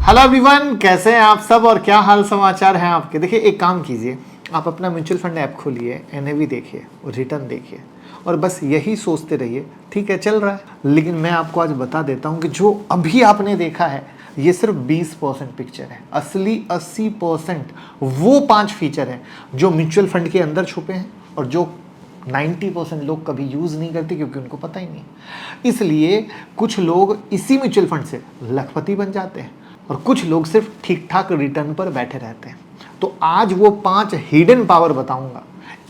Hello everyone, कैसे हैं आप सब और क्या हाल समाचार हैं आपके। देखिए, एक काम कीजिए, आप अपना म्यूचुअल फंड ऐप खोलिए, एनएवी देखिए और रिटर्न देखिए और बस यही सोचते रहिए, ठीक है चल रहा है। लेकिन मैं आपको आज बता देता हूं कि जो अभी आपने देखा है ये सिर्फ 20% पिक्चर है। असली 80% वो 5 फीचर हैं जो म्यूचुअल फंड के अंदर छुपे हैं और जो 90% लोग कभी यूज़ नहीं करते क्योंकि उनको पता ही नहीं। इसलिए कुछ लोग इसी म्यूचुअल फंड से लखपति बन जाते हैं और कुछ लोग सिर्फ ठीक ठाक रिटर्न पर बैठे रहते हैं। तो आज वो 5 हिडन पावर बताऊंगा,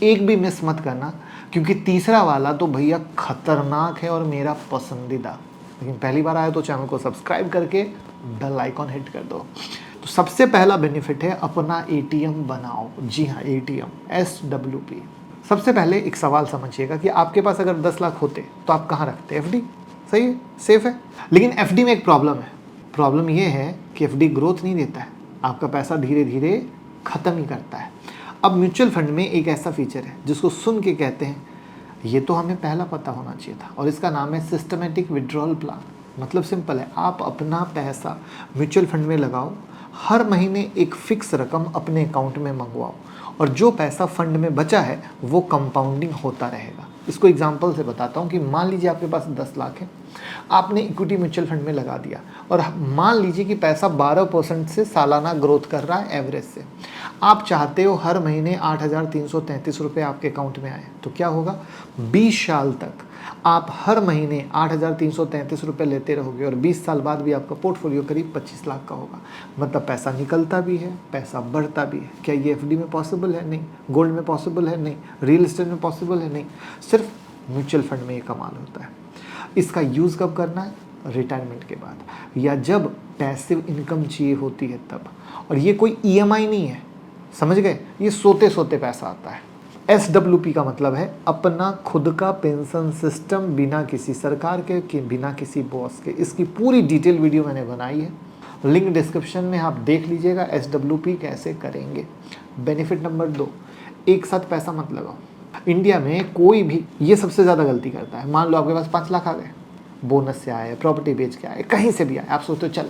एक भी मिस मत करना, क्योंकि तीसरा वाला तो भैया खतरनाक है और मेरा पसंदीदा। लेकिन पहली बार आया तो चैनल को सब्सक्राइब करके बेल आइकॉन हिट कर दो। तो सबसे पहला बेनिफिट है अपना एटीएम बनाओ। जी हाँ, एटीएम, SWP। सबसे पहले एक सवाल समझिएगा कि आपके पास अगर 10 लाख होते तो आप कहाँ रखते? एफडी। सही है, सेफ है। लेकिन एफडी में एक प्रॉब्लम है। प्रॉब्लम ये है कि एफडी ग्रोथ नहीं देता है, आपका पैसा धीरे धीरे खत्म ही करता है। अब म्यूचुअल फंड में एक ऐसा फीचर है जिसको सुन के कहते हैं, ये तो हमें पहला पता होना चाहिए था, और इसका नाम है सिस्टमेटिक विड्रॉल प्लान। मतलब सिंपल है, आप अपना पैसा म्यूचुअल फंड में लगाओ, हर महीने एक फिक्स रकम अपने अकाउंट में मंगवाओ और जो पैसा फंड में बचा है वो कंपाउंडिंग होता रहेगा। इसको एग्जांपल से बताता हूँ कि मान लीजिए आपके पास 10 लाख है, आपने इक्विटी म्यूचुअल फंड में लगा दिया और मान लीजिए कि पैसा 12% से सालाना ग्रोथ कर रहा है एवरेज से। आप चाहते हो हर महीने 8,333 रुपये आपके अकाउंट में आए, तो क्या होगा? 20 साल तक आप हर महीने 8,333 रुपये लेते रहोगे और 20 साल बाद भी आपका पोर्टफोलियो करीब 25 लाख का होगा। मतलब पैसा निकलता भी है, पैसा बढ़ता भी है। क्या ये एफडी में पॉसिबल है? नहीं। गोल्ड में पॉसिबल है? नहीं। रियल एस्टेट में पॉसिबल है? नहीं। सिर्फ म्यूचुअल फंड में ये कमाल होता है। इसका यूज़ कब करना है? रिटायरमेंट के बाद या जब पैसिव इनकम चाहिए होती है तब। और ये कोई ईएमआई नहीं है, समझ गए? ये सोते सोते पैसा आता है। SWP का मतलब है अपना खुद का पेंशन सिस्टम, बिना किसी सरकार के बिना किसी बॉस के। इसकी पूरी डिटेल वीडियो मैंने बनाई है, लिंक डिस्क्रिप्शन में, आप देख लीजिएगा SWP कैसे करेंगे। बेनिफिट नंबर 2, एक साथ पैसा मत लगाओ। इंडिया में कोई भी ये सबसे ज़्यादा गलती करता है। मान लो आपके पास 5 लाख आ गए, बोनस से आए, प्रॉपर्टी बेच के आए, कहीं से भी आए, आप सोचते हो चल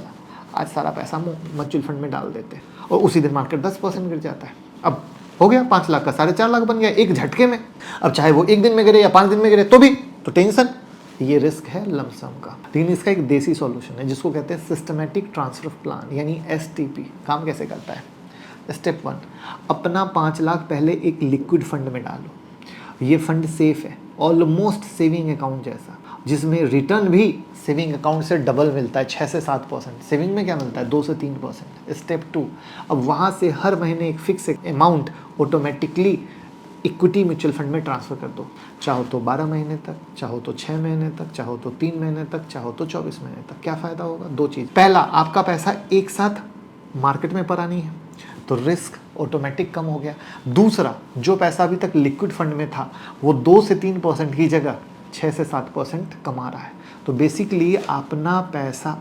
आज सारा पैसा म्यूचुअल फंड में डाल देते हैं और उसी दिन मार्केट 10% गिर जाता है। अब हो गया 5 लाख का 4.5 लाख बन गया एक झटके में। अब चाहे वो एक दिन में गिरे या 5 दिन में गिरे तो भी तो टेंशन। ये रिस्क है लमसम का। लेकिन इसका एक देसी सॉल्यूशन है जिसको कहते हैं सिस्टमेटिक ट्रांसफर प्लान यानी STP। काम कैसे करता है? स्टेप 1, अपना 5 लाख पहले एक लिक्विड फंड में डालो। ये फंड सेफ है, ऑलमोस्ट सेविंग अकाउंट जैसा, जिसमें रिटर्न भी सेविंग अकाउंट से डबल मिलता है, 6 से 7%। सेविंग में क्या मिलता है? 2 से 3%। स्टेप 2, अब वहाँ से हर महीने एक fix amount automatically equity mutual fund में ट्रांसफ़र कर दो। चाहो तो 12 महीने तक, चाहो तो 6 महीने तक, चाहो तो 3 महीने तक, चाहो तो 24 महीने तक। क्या फ़ायदा होगा? 2 चीज़। पहला, आपका पैसा एक साथ मार्केट में पड़ा नहीं है तो रिस्क ऑटोमेटिक कम हो गया। दूसरा, जो पैसा अभी तक लिक्विड फंड में था वो 2 से 3% की जगह 6 से 7% कमा रहा है। तो बेसिकली अपना पैसा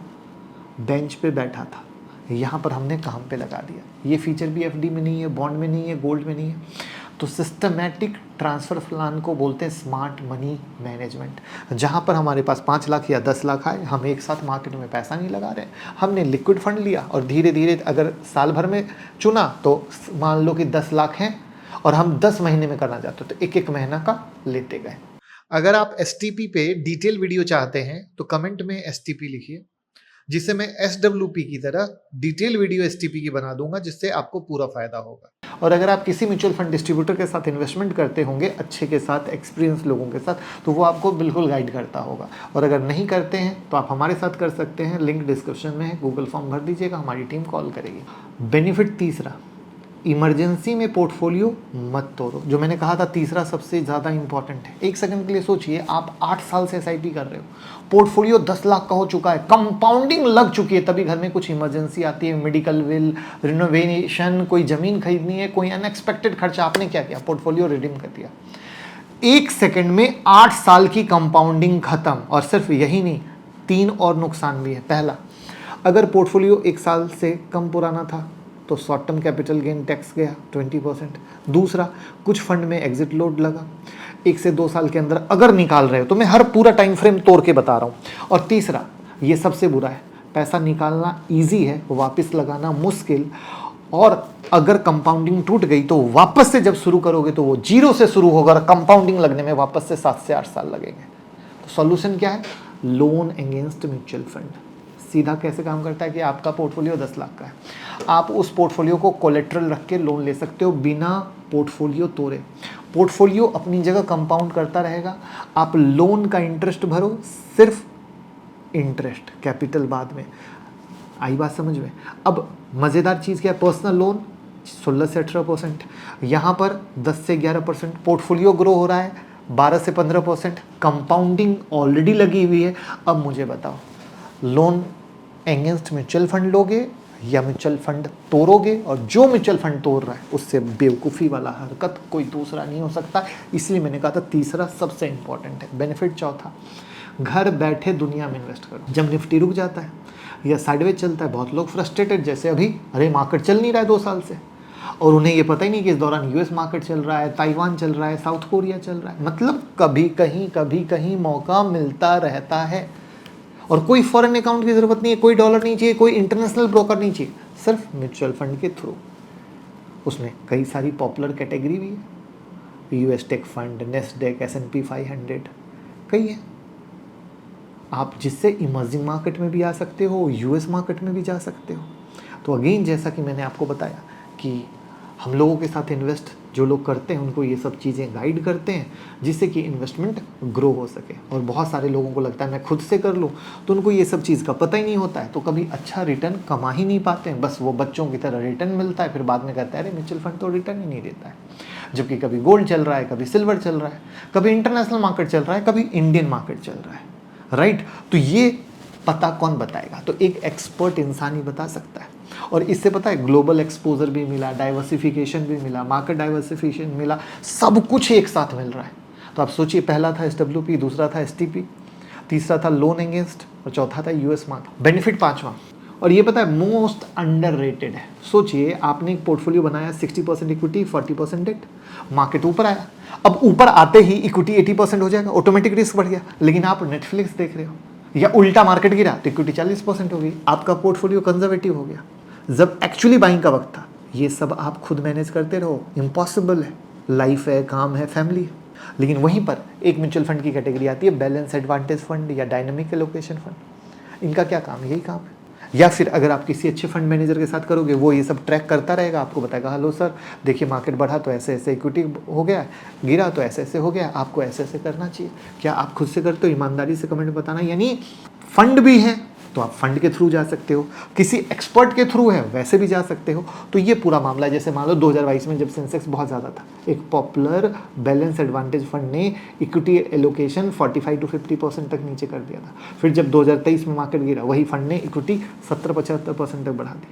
बेंच पे बैठा था, यहाँ पर हमने काम पे लगा दिया। ये फीचर भी एफडी में नहीं है, बॉन्ड में नहीं है, गोल्ड में नहीं है। तो सिस्टमैटिक ट्रांसफ़र प्लान को बोलते हैं स्मार्ट मनी मैनेजमेंट। जहाँ पर हमारे पास 5 लाख या 10 लाख आए, हम एक साथ मार्केट में पैसा नहीं लगा रहे, हमने लिक्विड फंड लिया और धीरे धीरे अगर साल भर में चुना तो मान लो कि 10 लाख हैं और हम 10 महीने में करना चाहते तो एक एक महीना का लेते गए। अगर आप STP पे डिटेल वीडियो चाहते हैं तो कमेंट में STP लिखिए, जिससे मैं SWP की तरह डिटेल वीडियो STP की बना दूंगा, जिससे आपको पूरा फायदा होगा। और अगर आप किसी म्यूचुअल फंड डिस्ट्रीब्यूटर के साथ इन्वेस्टमेंट करते होंगे, अच्छे के साथ, एक्सपीरियंस लोगों के साथ, तो वो आपको बिल्कुल गाइड करता होगा। और अगर नहीं करते हैं तो आप हमारे साथ कर सकते हैं, लिंक डिस्क्रिप्शन में है, गूगल फॉर्म भर दीजिएगा, हमारी टीम कॉल करेगी। बेनिफिट तीसरा, इमरजेंसी में पोर्टफोलियो मत तोड़ो। जो मैंने कहा था तीसरा सबसे ज़्यादा इंपॉर्टेंट है। एक सेकंड के लिए सोचिए, आप 8 साल से SIP कर रहे हो, पोर्टफोलियो 10 लाख का हो चुका है, कंपाउंडिंग लग चुकी है, तभी घर में कुछ इमरजेंसी आती है, मेडिकल बिल, रिनोवेशन, कोई ज़मीन खरीदनी है, कोई अनएक्सपेक्टेड खर्चा, आपने क्या किया? पोर्टफोलियो रिडीम कर दिया। 1 सेकेंड में 8 साल की कंपाउंडिंग खत्म। और सिर्फ यही नहीं, 3 और नुकसान भी है। पहला, अगर पोर्टफोलियो 1 साल से कम पुराना था तो short term capital gain tax गया 20%। दूसरा, कुछ फंड में एग्जिट लोड लगा। 1 से 2 साल के अंदर अगर निकाल रहे हो तो मैं हर पूरा टाइम फ्रेम तोड़ के बता रहा हूँ। और तीसरा, ये सबसे बुरा है, पैसा निकालना ईजी है, वापस लगाना मुश्किल, और अगर कंपाउंडिंग टूट गई तो वापस से जब शुरू करोगे तो वो जीरो से शुरू होगा और कंपाउंडिंग लगने में वापस से 7 से 8 साल लगेंगे। तो सॉल्यूशन क्या है? Loan against mutual fund. सीधा कैसे काम करता है कि आपका पोर्टफोलियो 10 लाख का है, आप उस पोर्टफोलियो को कोलेट्रल रख के लोन ले सकते हो बिना पोर्टफोलियो तोड़े। पोर्टफोलियो अपनी जगह कंपाउंड करता रहेगा, आप लोन का इंटरेस्ट भरो, सिर्फ इंटरेस्ट, कैपिटल बाद में। आई बात समझ में? अब मज़ेदार चीज़ क्या है? पर्सनल लोन 16 से 18%, यहाँ पर 10 से 11%, पोर्टफोलियो ग्रो हो रहा है 12 से 15%, कंपाउंडिंग ऑलरेडी लगी हुई है। अब मुझे बताओ, लोन अगेंस्ट म्यूचुअल फंड लोगे या म्यूचुअल फंड तोड़ोगे? और जो म्यूचुअल फंड तोड़ रहा है उससे बेवकूफ़ी वाला हरकत कोई दूसरा नहीं हो सकता। इसलिए मैंने कहा था तीसरा सबसे इंपॉर्टेंट है। बेनिफिट चौथा, घर बैठे दुनिया में इन्वेस्ट करो। जब निफ्टी रुक जाता है या साइडवेज चलता है, बहुत लोग फ्रस्ट्रेटेड, जैसे अभी, अरे मार्केट चल नहीं रहा है 2 साल से, और उन्हें ये पता ही नहीं कि इस दौरान यूएस मार्केट चल रहा है, ताइवान चल रहा है, साउथ कोरिया चल रहा है। मतलब कभी कहीं मौका मिलता रहता है। और कोई फॉरेन अकाउंट की ज़रूरत नहीं है, कोई डॉलर नहीं चाहिए, कोई इंटरनेशनल ब्रोकर नहीं चाहिए, सिर्फ म्यूचुअल फंड के थ्रू। उसमें कई सारी पॉपुलर कैटेगरी भी है, US tech fund, Nasdaq, S&P 500, कई है। आप जिससे इमर्जिंग मार्केट में भी आ सकते हो, यूएस मार्केट में भी जा सकते हो। तो अगेन, जैसा कि मैंने आपको बताया कि हम लोगों के साथ इन्वेस्ट जो लोग करते हैं उनको ये सब चीज़ें गाइड करते हैं जिससे कि इन्वेस्टमेंट ग्रो हो सके। और बहुत सारे लोगों को लगता है मैं खुद से कर लूँ, तो उनको ये सब चीज़ का पता ही नहीं होता है, तो कभी अच्छा रिटर्न कमा ही नहीं पाते हैं। बस वो बच्चों की तरह रिटर्न मिलता है, फिर बाद में कहता है अरे म्यूचुअल फंड तो रिटर्न ही नहीं देता है। जबकि कभी गोल्ड चल रहा है, कभी सिल्वर चल रहा है, कभी इंटरनेशनल मार्केट चल रहा है, कभी इंडियन मार्केट चल रहा है, राइट? तो ये पता कौन बताएगा? तो एक एक्सपर्ट इंसान ही बता सकता है। और इससे पता है ग्लोबल एक्सपोजर भी मिला, डाइवर्सिफिकेशन भी मिला, मार्केट डाइवर्सिफिकेशन मिला, सब कुछ एक साथ मिल रहा है। तो आप सोचिए, पहला था SWP, दूसरा था STP, तीसरा था लोन अगेंस्ट, और चौथा था यूएस मार्केट। बेनिफिट पांचवा, और ये पता है मोस्ट अंडररेटेड है। सोचिए, आपने एक पोर्टफोलियो बनाया 60% इक्विटी, 40% डेट, मार्केट ऊपर आया, अब ऊपर आते ही इक्विटी 80% हो जाएगा, ऑटोमेटिक रिस्क बढ़ गया। लेकिन आप नेटफ्लिक्स देख रहे हो, या उल्टा मार्केट गिरा तो इक्विटी 40% हो गई, आपका पोर्टफोलियो कंजर्वेटिव हो गया। जब एक्चुअली बाइंग का वक्त था, ये सब आप खुद मैनेज करते रहो, इम्पॉसिबल है। लाइफ है, काम है, फैमिली है। लेकिन वहीं पर एक म्यूचुअल फंड की कैटेगरी आती है, बैलेंस एडवांटेज फंड या डायनामिक एलोकेशन फंड। इनका क्या काम है? यही काम है। या फिर अगर आप किसी अच्छे फंड मैनेजर के साथ करोगे, वो ये सब ट्रैक करता रहेगा, आपको बताएगा हेलो सर, देखिए मार्केट बढ़ा तो ऐसे ऐसे इक्विटी हो गया, गिरा तो ऐसे ऐसे हो गया, आपको ऐसे ऐसे करना चाहिए। क्या आप खुद से करते हो? ईमानदारी से कमेंट बताना। यानी फंड भी है तो आप फंड के थ्रू जा सकते हो, किसी एक्सपर्ट के थ्रू है वैसे भी जा सकते हो। तो ये पूरा मामला, जैसे मान लो 2022 में जब सेंसेक्स बहुत ज़्यादा था, एक पॉपुलर बैलेंस एडवांटेज फंड ने इक्विटी एलोकेशन 45 to 50% तक नीचे कर दिया था। फिर जब 2023 में मार्केट गिरा, वही फंड ने इक्विटी 70-75% तक बढ़ा दी।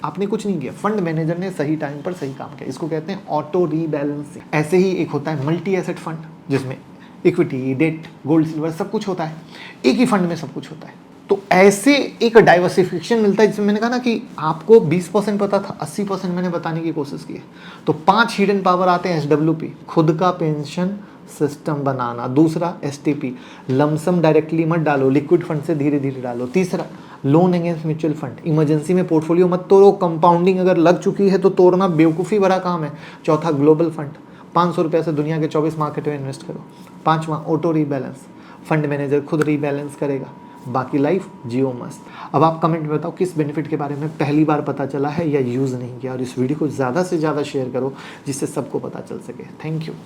आपने कुछ नहीं किया, फंड मैनेजर ने सही टाइम पर सही काम किया। इसको कहते हैं ऑटो रीबैलेंसिंग। ऐसे ही एक होता है मल्टी एसेट फंड, जिसमें इक्विटी, डेट, गोल्ड, सिल्वर सब कुछ होता है, एक ही फंड में सब कुछ होता है। तो ऐसे एक डाइवर्सिफिकेशन मिलता है, जिसमें मैंने कहा ना कि आपको 20% पता था, 80% मैंने बताने की कोशिश की है। तो 5 हिडन पावर आते हैं। SWP, खुद का पेंशन सिस्टम बनाना। दूसरा STP, लमसम डायरेक्टली मत डालो, लिक्विड फंड से धीरे धीरे डालो। तीसरा loan against mutual fund, emergency में पोर्टफोलियो मत तोड़ो, कंपाउंडिंग अगर लग चुकी है तो तोड़ना बेवकूफ़ी भरा काम है। चौथा ग्लोबल फंड, 500 रुपये से दुनिया के 24 मार्केट में इन्वेस्ट करो। पाँचवा ऑटो रीबैलेंस, फंड मैनेजर खुद रीबैलेंस करेगा, बाकी लाइफ जियो मस्त। अब आप कमेंट में बताओ किस बेनिफिट के बारे में पहली बार पता चला है या यूज़ नहीं किया, और इस वीडियो को ज़्यादा से ज़्यादा शेयर करो जिससे सबको पता चल सके। Thank you.